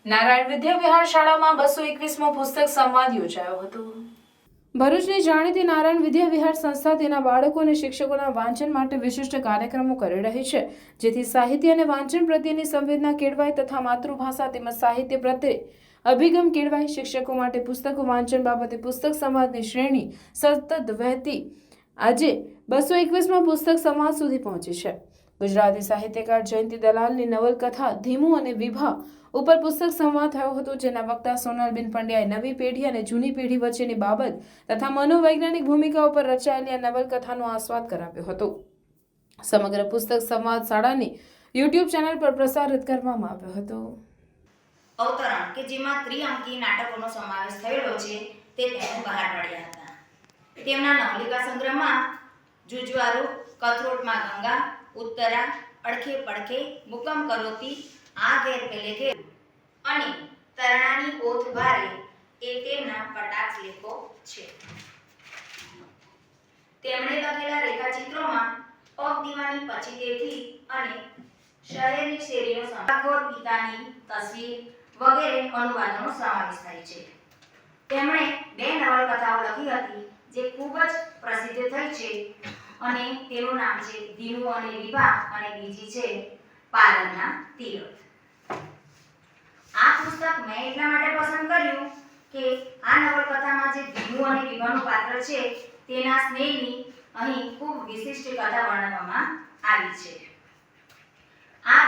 નારાયણ વિદ્યા વિહાર શાળામાં 221મો પુસ્તક સંવાદ યોજાયો હતો। ભરૂચની જાણીતી નારાયણ વિદ્યા વિહાર સંસ્થા તેના બાળકો અને શિક્ષકોના વાંચન માટે વિશિષ્ટ કાર્યક્રમો કરી રહી છે, જેથી સાહિત્ય અને વાંચન પ્રત્યેની સંવેદના કેળવાય તથા માતૃભાષા તેમજ સાહિત્ય પ્રત્યે અભિગમ કેળવાય। શિક્ષકો માટે પુસ્તકો વાંચન બાબતે પુસ્તક સંવાદની શ્રેણી સતત વહેતી આજે 221મા પુસ્તક સંવાદ સુધી પહોંચી છે। ગુજરાતી સાહિત્યકાર જયંતિ દલાલની નવલકથા ધીમું અને વિભા ઉપર પુસ્તક સંવાદ થયો હતો, જેના વક્તા સોનલબેન પંડ્યાએ નવી પેઢી અને જૂની પેઢી વચ્ચેની બાબત તથા મનોવૈજ્ઞાનિક ભૂમિકા ઉપર રચાયેલી આ નવલકથાનો આસ્વાદ કરાવ્યો હતો। સમગ્ર પુસ્તક સંવાદ શાળાની YouTube ચેનલ પર પ્રસારિત કરવામાં આવ્યો હતો। અવતરણ કે જેમાં ત્રિઅંકી નાટકોનો સમાવેશ થયેલો છે તે તેમને બહાર પાડ્યા હતા। તેમના નવલિકા સંગ્રહમાં જુજવારું, કથરોટમાં ગંગા, ઉત્તરા, અડખે પડખે, મુકમ કરોતી, આ ઘેર પેલે ઘેર અને તરણાની ઓથ ભારે એ તેમના કટાક્ષ લેખો છે। તેમણે લખેલા રેખાચિત્રોમાં પગ દીવાની પછી તેથી અને શહેરની શેરીનો સંભાખોર પિતાની તસવીર વગેરે અનુવાદોનો સમાવેશ થાય છે। તેમણે 2 નવલકથાઓ લખી હતી જે ખૂબ જ પ્રસિદ્ધ થઈ છે અને તેનું નામ છે ધીમું અને વિભા અને બીજી છે પાલનના તીરથ। આ પુસ્તક મેં એટલા માટે પસંદ કર્યું કે આ નવલકથામાં જે ધીમું અને વિભાનું પાત્ર છે તેના સ્નેહની અહીં ખૂબ વિશિષ્ટ કથા વર્ણવવામાં આવી છે। આ